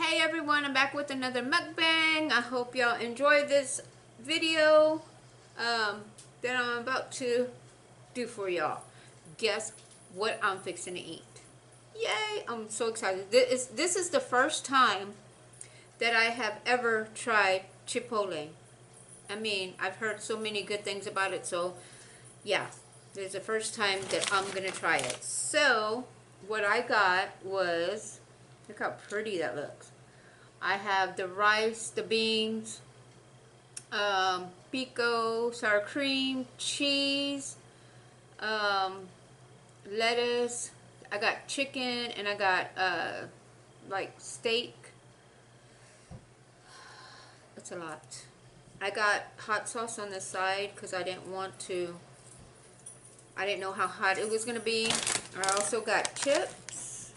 Hey everyone, I'm back with another mukbang. I hope y'all enjoy this video that I'm about to do for y'all. Guess what I'm fixing to eat. Yay! I'm so excited. This is the first time that I have ever tried Chipotle. I mean, I've heard so many good things about it, so yeah, this is the first time that I'm gonna try it. So what I got was, look how pretty that looks. I have the rice, the beans, pico, sour cream, cheese, lettuce. I got chicken and I got like steak. That's a lot. I got hot sauce on the side because I didn't know how hot it was going to be. I also got chips.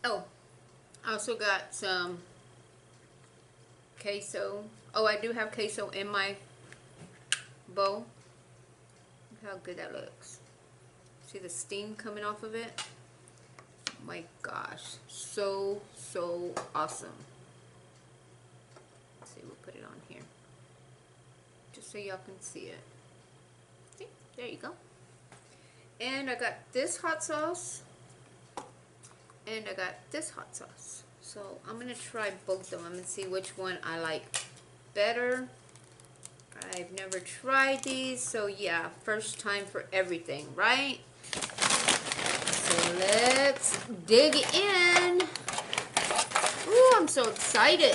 Oh, I also got some queso. Oh, I do have queso in my bowl. Look how good that looks. See the steam coming off of it? Oh my gosh. So awesome. Let's see, we'll put it on here. Just so y'all can see it. See? There you go. And I got this hot sauce. And I got this hot sauce. So I'm going to try both of them and see which one I like better. I've never tried these, so yeah, first time for everything, right? So let's dig in. Ooh, I'm so excited.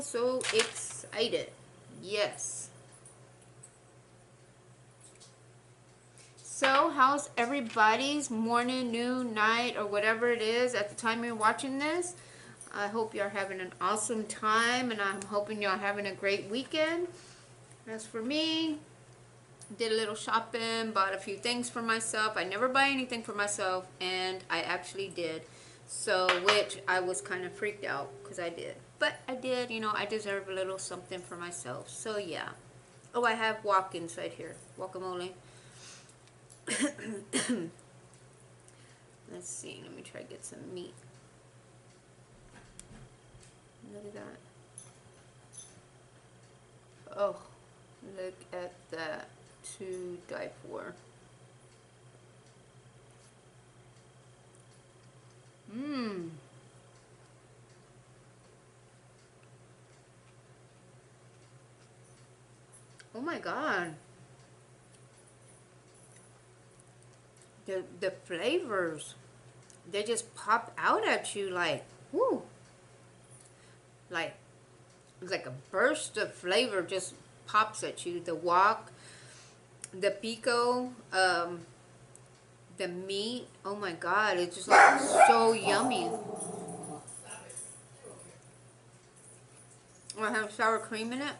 So excited. Yes. So, how's everybody's morning, noon, night, or whatever it is at the time you're watching this? I hope you're having an awesome time, and I'm hoping you're having a great weekend. As for me, did a little shopping, bought a few things for myself. I never buy anything for myself, and I actually did. So, which I was kind of freaked out because I did. But I did, you know, I deserve a little something for myself. So, yeah. Oh, I have walk-ins right here. Guacamole. Let's see. Let me try to get some meat. Look at that. Oh, look at that. To die for. Mmm. Oh my God. The flavors, they just pop out at you like, whoo. Like, it's like a burst of flavor just pops at you. The wok, the pico, the meat. Oh my God, it's just like so yummy. I have sour cream in it.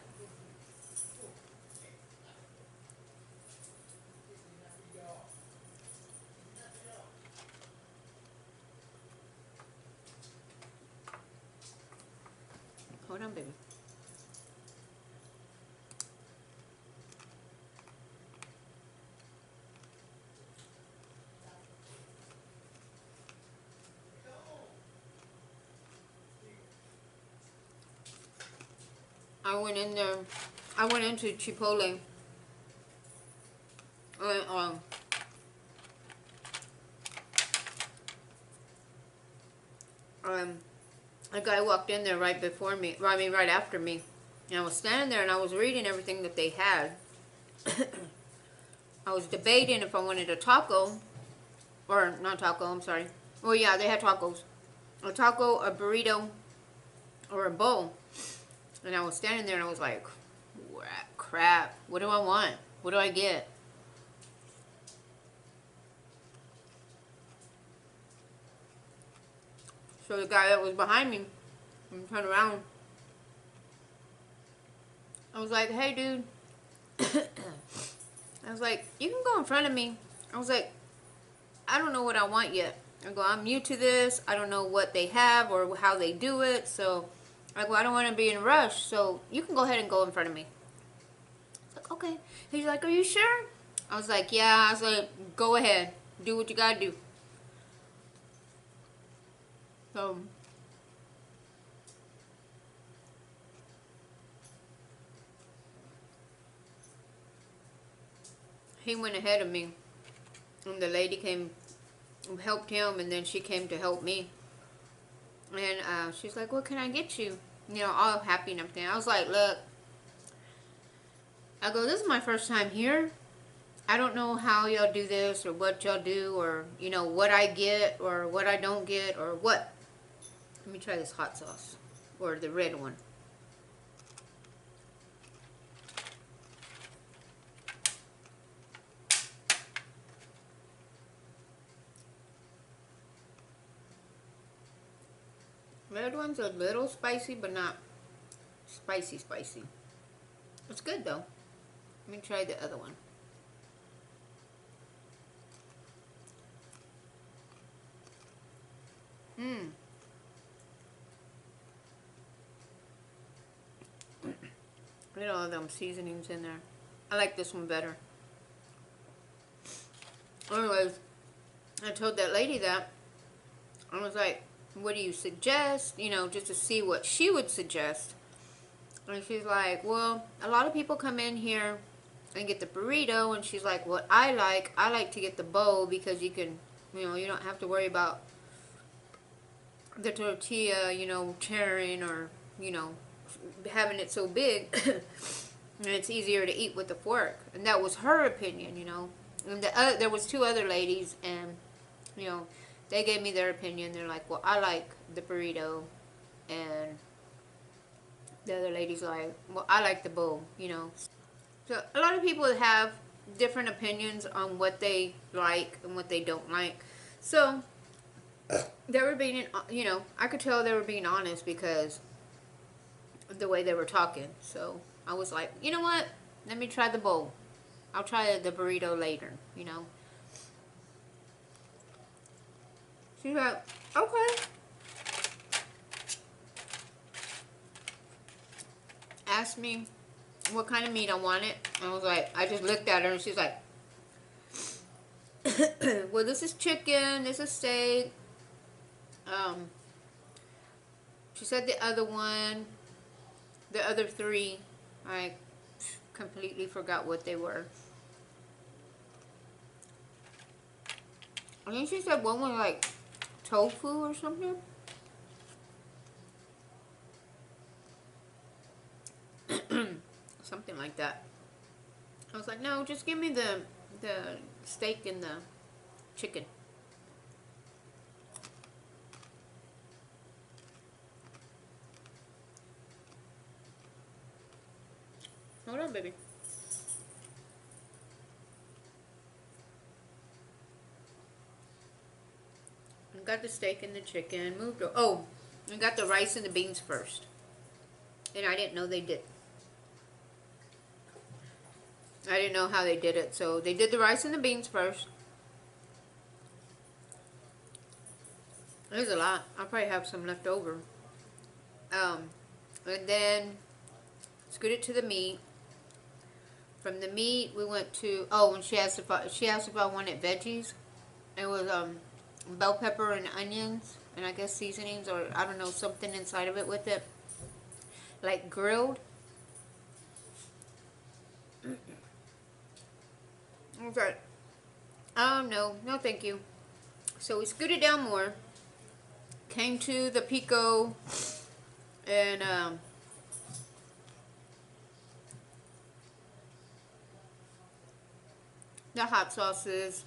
Hold on, baby. I went in there. I went into Chipotle. And, a guy walked in there right before me. I mean, right after me. And I was standing there and I was reading everything that they had. I was debating if I wanted a taco. Or, not taco, I'm sorry. Well, yeah, they had tacos. A taco, a burrito, or a bowl. And I was standing there and I was like, crap, what do I want? What do I get? So the guy that was behind me turned around. I was like, hey, dude. I was like, you can go in front of me. I was like, I don't know what I want yet. I go, I'm new to this. I don't know what they have or how they do it. So I go, I don't want to be in a rush. So you can go ahead and go in front of me. I was like, okay. He's like, are you sure? I was like, yeah. I was like, go ahead. Do what you got to do. So he went ahead of me, and the lady came, helped him, and then she came to help me. And she's like, "What can I get you?" You know, all happy and everything. I was like, "Look," I go, "This is my first time here. I don't know how y'all do this or what y'all do or, you know, what I get or what I don't get or what." Let me try this hot sauce or the red one. Red one's a little spicy, but not spicy spicy. It's good though. Let me try the other one. Mmm. Look at all them seasonings in there. I like this one better. Anyways, I told that lady that. I was like, "What do you suggest?" You know, just to see what she would suggest. And she's like, "Well, a lot of people come in here and get the burrito." And she's like, "What I like to get the bowl because you can, you know, you don't have to worry about the tortilla, you know, tearing or, you know, having it so big." And it's easier to eat with the fork. And that was her opinion, you know. And there was two other ladies, and, you know, they gave me their opinion. They're like, "Well, I like the burrito." And the other lady's like, "Well, I like the bowl," you know. So a lot of people have different opinions on what they like and what they don't like. So they were being, you know, I could tell they were being honest because of the way they were talking. So I was like, "You know what? Let me try the bowl. I'll try the burrito later," you know. She's like, "Okay." Asked me what kind of meat I wanted. I was like, I just looked at her and she's like, "Well, this is chicken, this is steak." She said the other one, the other three, I completely forgot what they were. I think she said one was like tofu or something. Something like that. I was like, "No, just give me the steak and the chicken." Hold on, baby. I got the steak and the chicken. Moved. Oh, I got the rice and the beans first, and I didn't know they did. I didn't know how they did it, so they did the rice and the beans first. There's a lot. I'll probably have some left over. And then scoot it to the meat. From the meat, we went to, oh, and she asked if I wanted veggies. It was bell pepper and onions, and I guess seasonings or I don't know, something inside of it with it, like grilled. Okay. No, thank you. So we scooted down more, came to the pico, and the hot sauces,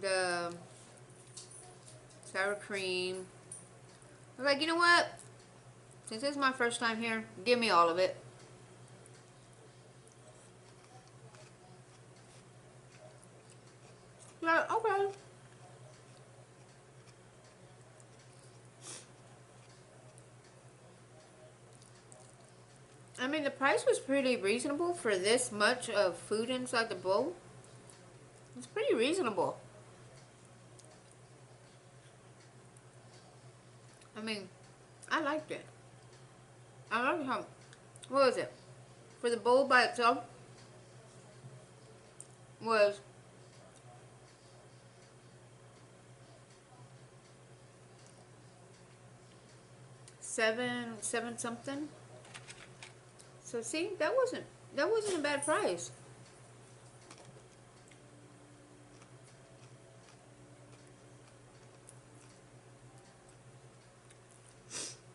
the sour cream. I was like, "You know what? Since this is my first time here, give me all of it." Yeah, okay. I mean, the price was pretty reasonable for this much of food inside the bowl. It's pretty reasonable. I mean, I liked it. I liked how, what was it? For the bowl by itself was seven something. So see, that wasn't a bad price.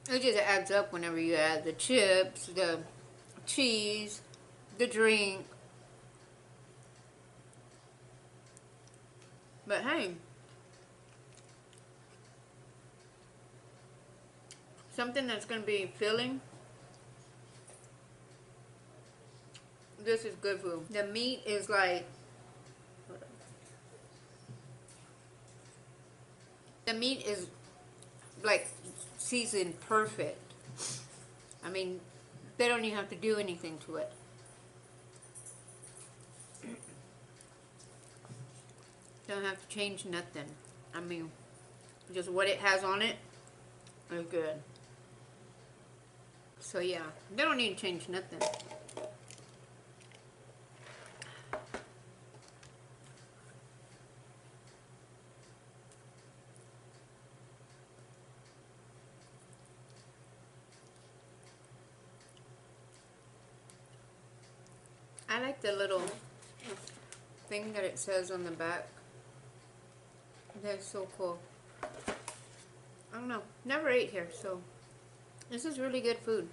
It just adds up whenever you add the chips, the cheese, the drink. But hey, something that's going to be filling. This is good food. The meat is like, the meat is like seasoned perfect. I mean, they don't even have to do anything to it. Don't have to change nothing. I mean, just what it has on it is good. So yeah, they don't need to change nothing. I like the little thing that it says on the back. That's so cool. I don't know. Never ate here, so this is really good food.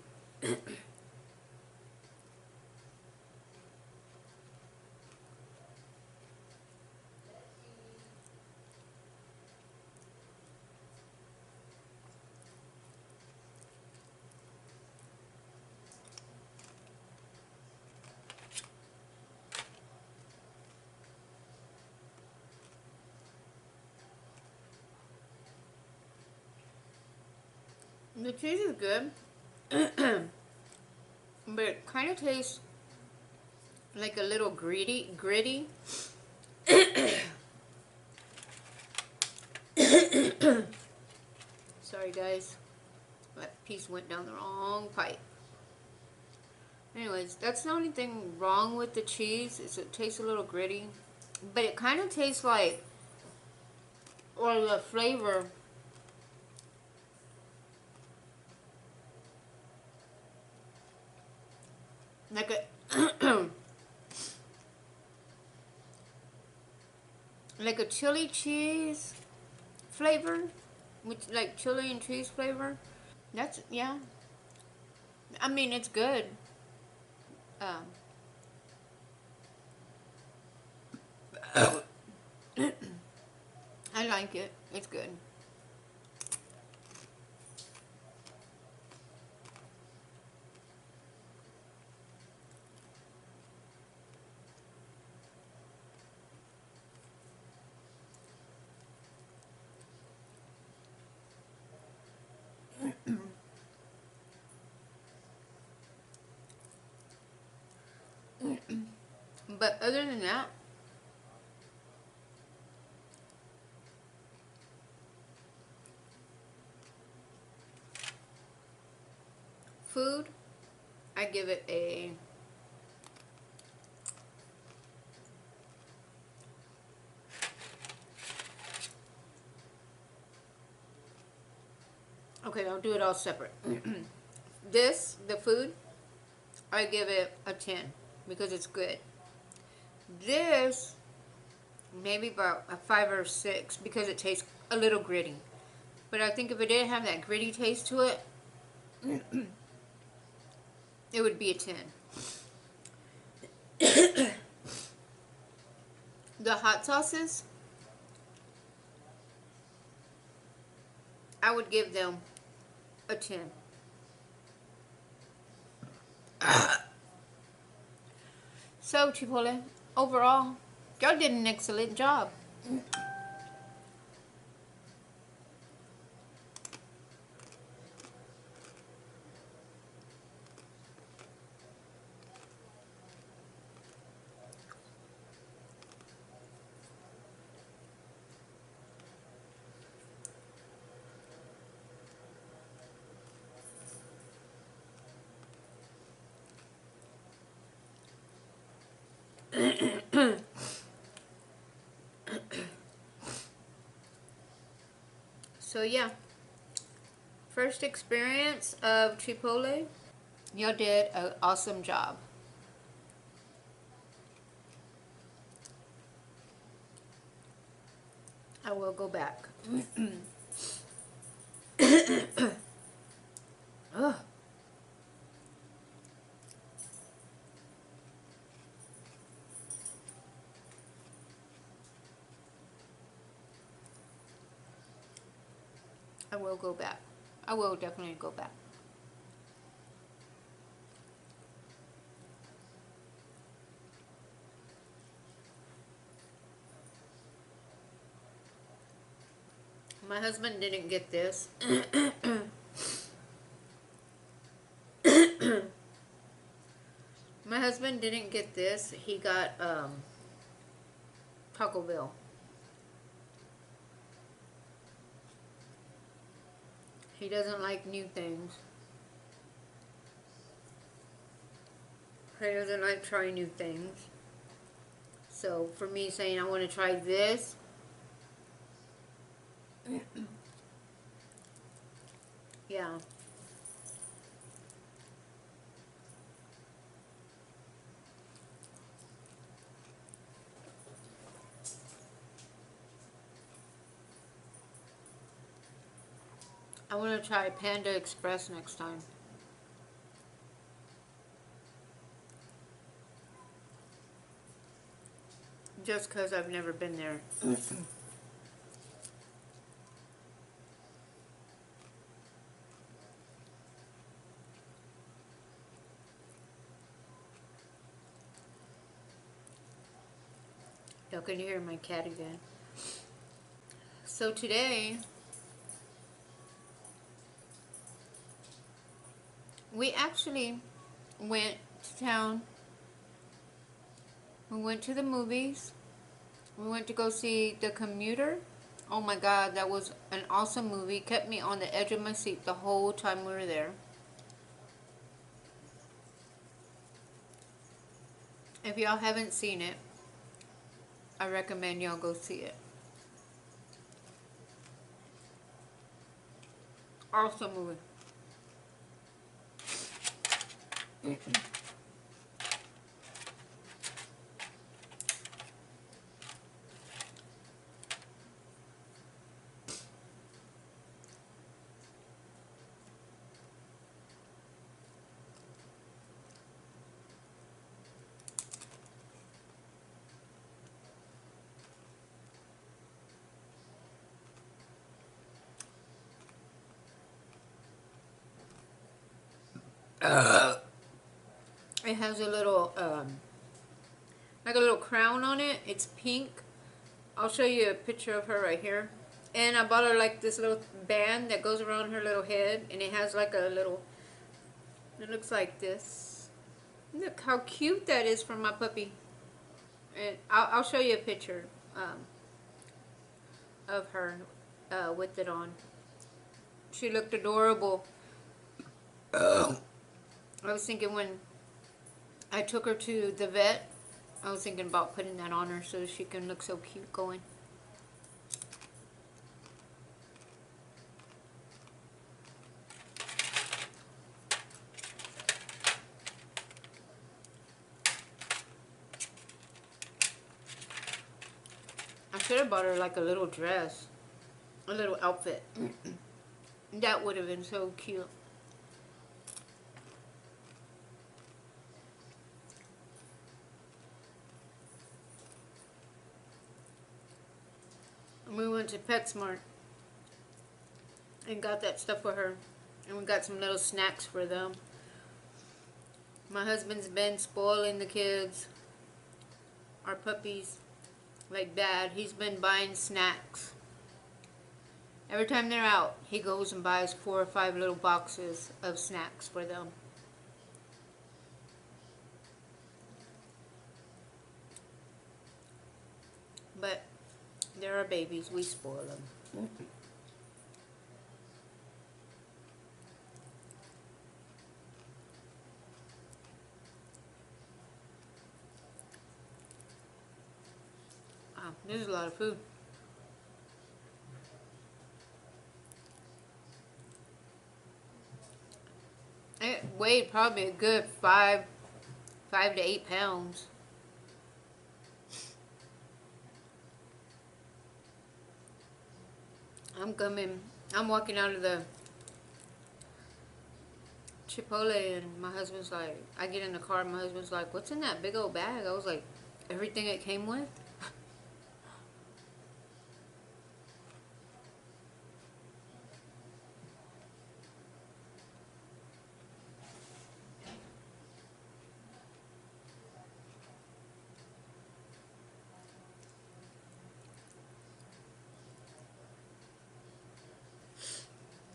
The cheese is good, but it kind of tastes like a little gritty. Sorry guys, that piece went down the wrong pipe. Anyways, that's the only thing wrong with the cheese, is it tastes a little gritty, but it kind of tastes like, or the flavor, like a like a chili cheese flavor, with like chili and cheese flavor. That's, yeah. I mean, it's good. I like it. It's good. But other than that, food, I give it a okay, I'll do it all separate. This, the food, I give it a 10 because it's good. This, maybe about a 5 or 6 because it tastes a little gritty. But I think if it didn't have that gritty taste to it, it would be a 10. The hot sauces, I would give them a 10. So, Chipotle, overall, y'all did an excellent job. So yeah, First experience of Chipotle. Y'all did an awesome job. I will go back. Ugh. I will go back. I will definitely go back. My husband didn't get this. My husband didn't get this. He got Taco Bell. He doesn't like new things. He doesn't like trying new things. So for me saying I want to try this, yeah. I want to try Panda Express next time. Just because I've never been there. Y'all can hear my cat again. So today, we actually went to town. We went to the movies. We went to go see The Commuter. Oh my God, that was an awesome movie. Kept me on the edge of my seat the whole time we were there. If y'all haven't seen it, I recommend y'all go see it. Awesome movie. It has a little, like a little crown on it. It's pink. I'll show you a picture of her right here. And I bought her like this little band that goes around her little head. And it has like a little, it looks like this. Look how cute that is for my puppy. And I'll show you a picture of her with it on. She looked adorable. I was thinking when I took her to the vet, I was thinking about putting that on her so she can look so cute going. I should have bought her like a little dress, a little outfit. That would have been so cute. We went to PetSmart and got that stuff for her. And we got some little snacks for them. My husband's been spoiling the kids, our puppies, like bad. He's been buying snacks. Every time they're out, he goes and buys 4 or 5 little boxes of snacks for them. But they're our babies. We spoil them. Wow, this is a lot of food. It weighed probably a good 5 to 8 pounds. I'm walking out of the Chipotle and my husband's like, I get in the car and my husband's like, what's in that big old bag? I was like, everything it came with.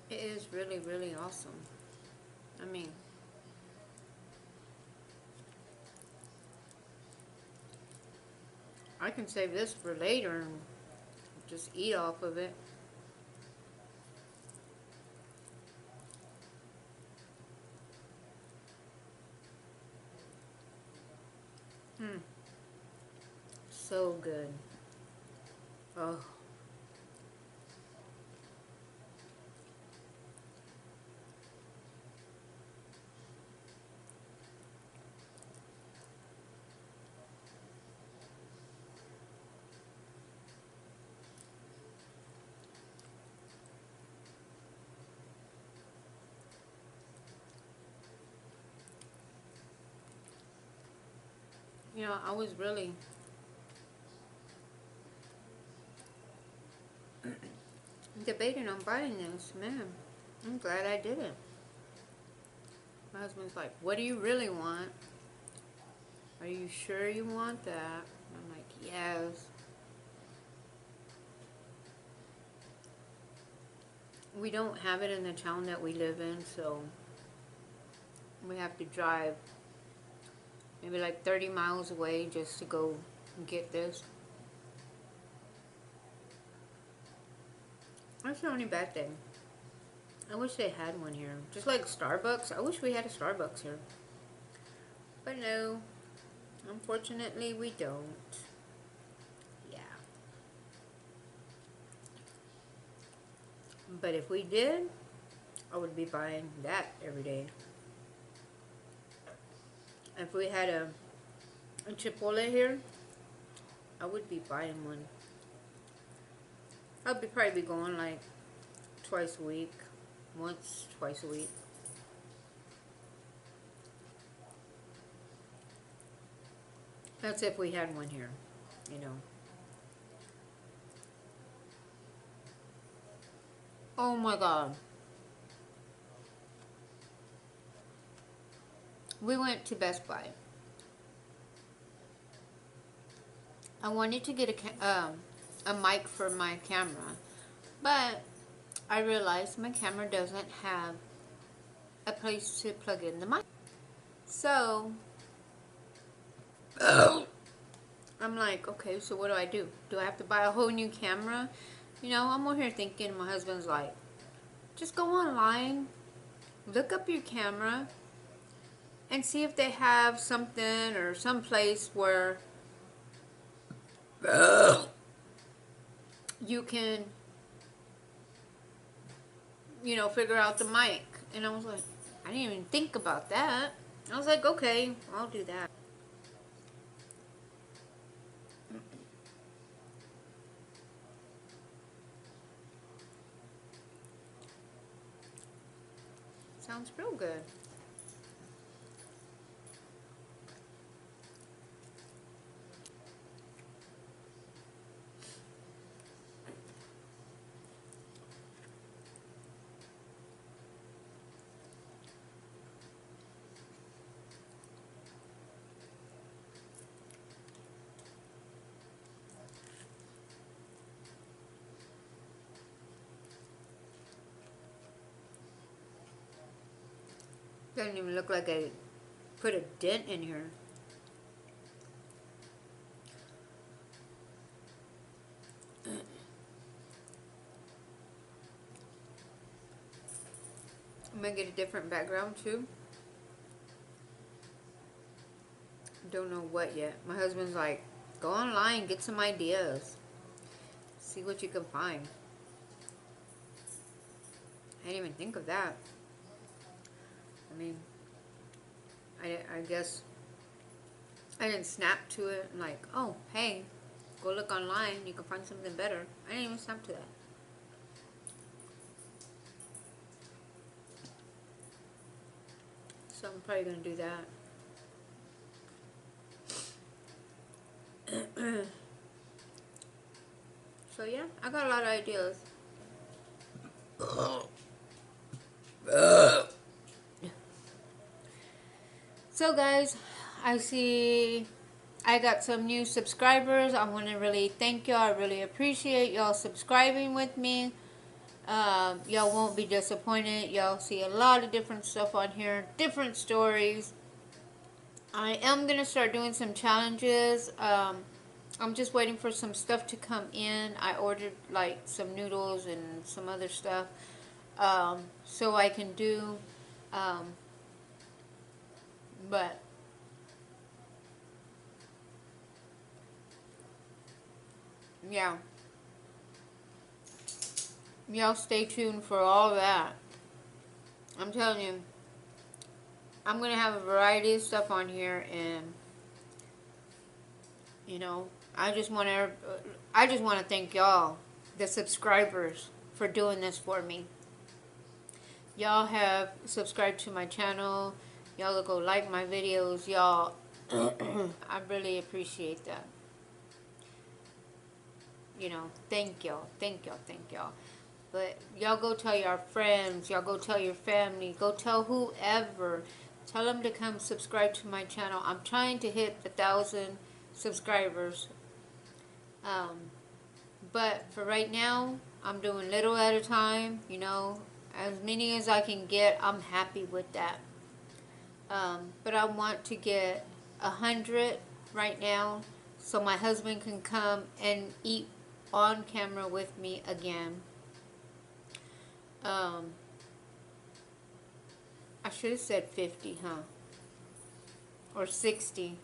It is really, really awesome. I mean, I can save this for later and just eat off of it. So good. Oh. You know, I was really debating on buying this. Man, I'm glad I didn't. My husband's like, what do you really want? Are you sure you want that? And I'm like, yes. We don't have it in the town that we live in, so we have to drive maybe like 30 miles away just to go get this. That's the only bad thing. I wish they had one here. Just like Starbucks. I wish we had a Starbucks here. But no, unfortunately we don't. Yeah. But if we did, I would be buying that every day. If we had a Chipotle here, I would be buying one. I'll probably be going like twice a week. Once, twice a week. That's if we had one here, you know. Oh my God. We went to Best Buy. I wanted to get a mic for my camera, but I realized my camera doesn't have a place to plug in the mic. So, I'm like, okay, so what do I do? Do I have to buy a whole new camera? You know, I'm over here thinking, my husband's like, just go online, look up your camera, and see if they have something or some place where you can, you know, figure out the mic. And I was like, I didn't even think about that. I was like, okay, I'll do that. Sounds real good. Doesn't even look like I put a dent in here. I'm gonna get a different background too. Don't know what yet. My husband's like, go online, get some ideas. See what you can find. I didn't even think of that. mean, I guess I didn't snap to it and like, oh, hey, go look online, you can find something better. I didn't even snap to that. So I'm probably going to do that. So yeah, I got a lot of ideas. So guys, I see I got some new subscribers. I want to really thank y'all. I really appreciate y'all subscribing with me. Y'all won't be disappointed. Y'all see a lot of different stuff on here, different stories. I am going to start doing some challenges. I'm just waiting for some stuff to come in. I ordered like some noodles and some other stuff, so I can do, but yeah, y'all stay tuned for all that. I'm telling you, I'm going to have a variety of stuff on here, and you know, I just want to thank y'all, the subscribers, for doing this for me. Y'all have subscribed to my channel. Y'all go like my videos. Y'all, I really appreciate that. You know, thank y'all, thank y'all, thank y'all. But y'all go tell your friends. Y'all go tell your family. Go tell whoever. Tell them to come subscribe to my channel. I'm trying to hit 1,000 subscribers. But for right now, I'm doing little at a time. You know, as many as I can get, I'm happy with that. But I want to get 100 right now, so my husband can come and eat on camera with me again. I should have said 50, huh? Or 60,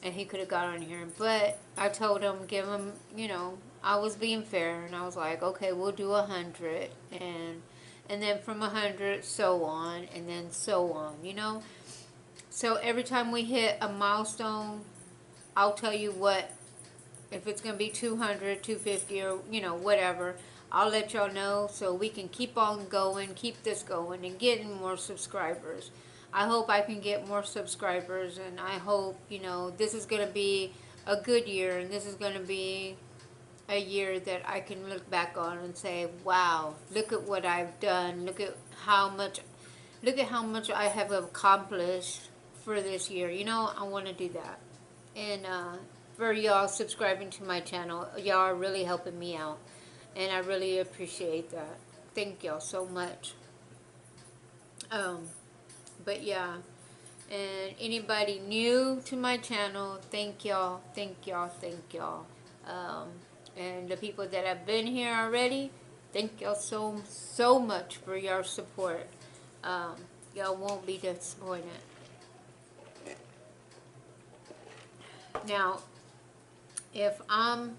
and he could have got on here. But I told him, give him, you know, I was being fair, and I was like, okay, we'll do 100, and then from 100, so on, and then so on, you know? So every time we hit a milestone, I'll tell you what, if it's going to be 200, 250, or, you know, whatever, I'll let y'all know so we can keep on going, keep this going, and getting more subscribers. I hope I can get more subscribers, and I hope, you know, this is going to be a good year, and this is going to be a year that I can look back on and say, wow, look at what I've done, look at how much I have accomplished for this year. You know, I want to do that. And for y'all subscribing to my channel, y'all are really helping me out, and I really appreciate that. Thank y'all so much. But yeah, and anybody new to my channel, thank y'all, thank y'all, thank y'all. And the people that have been here already, thank y'all so much for your support. Y'all won't be disappointed. Now, if I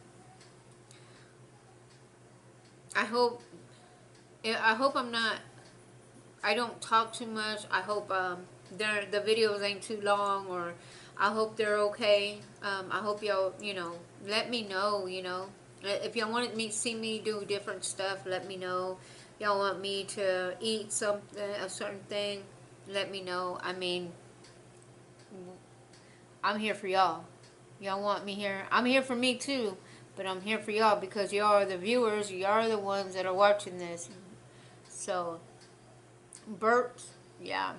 hope I'm not, I don't talk too much. I hope the videos ain't too long, or I hope they're okay. I hope y'all, you know, let me know, you know. If y'all want me see me do different stuff, let me know. Y'all want me to eat something, a certain thing, let me know. I mean, I'm here for y'all. Y'all want me here. I'm here for me too, but I'm here for y'all because y'all are the viewers. Y'all are the ones that are watching this. So, burps, yeah.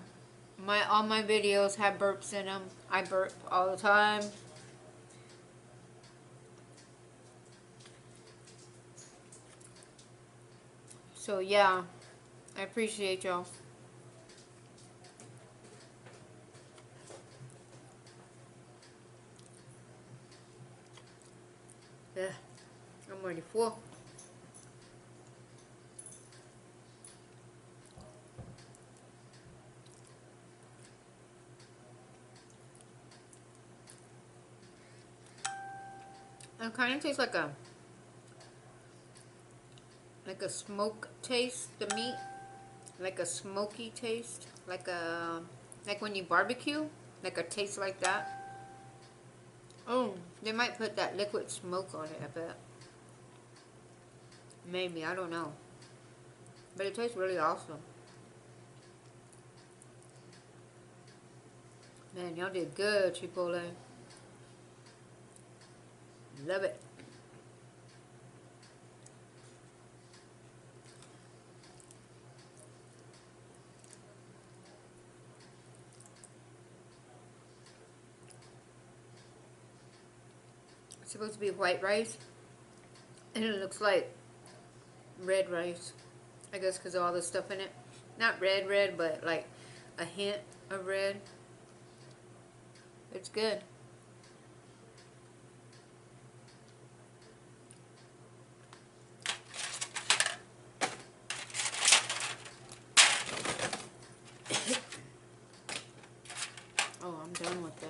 All my videos have burps in them. I burp all the time. So yeah, I appreciate y'all. Yeah, I'm already full. It kind of tastes like a smoke taste, the meat, like a smoky taste, like a Like when you barbecue, like a taste like that. Oh, they might put that liquid smoke on it, I bet. Maybe, I don't know. But it tastes really awesome. Man, y'all did good, Chipotle. Love it. It's supposed to be white rice. And it looks like red rice. I guess because of all the stuff in it. Not red, but like a hint of red. It's good. Oh, I'm done with that.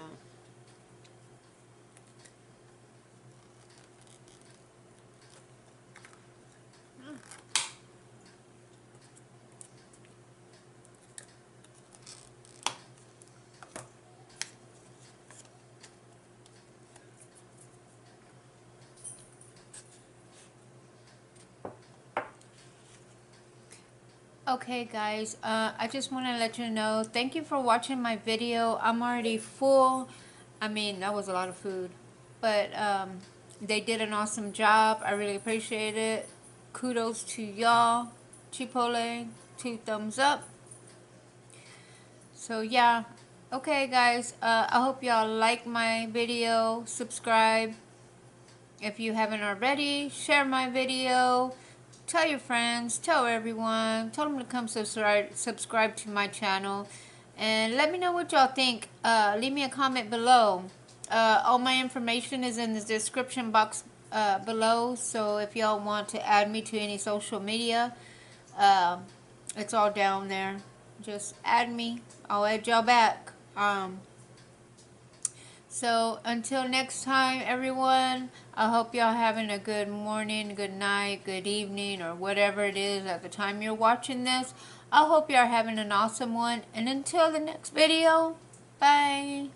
Okay guys, I just want to let you know, thank you for watching my video. I'm already full. I mean, that was a lot of food. But they did an awesome job. I really appreciate it. Kudos to y'all. Chipotle, 2 thumbs up. So yeah, okay guys, I hope y'all like my video. Subscribe if you haven't already. Share my video. Tell your friends, tell everyone, tell them to come subscribe to my channel, and let me know what y'all think. Leave me a comment below. All my information is in the description box below, so if y'all want to add me to any social media, it's all down there. Just add me. I'll add y'all back. So until next time, everyone, I hope y'all having a good morning, good night, good evening, or whatever it is at the time you're watching this. I hope y'all having an awesome one. And until the next video, bye.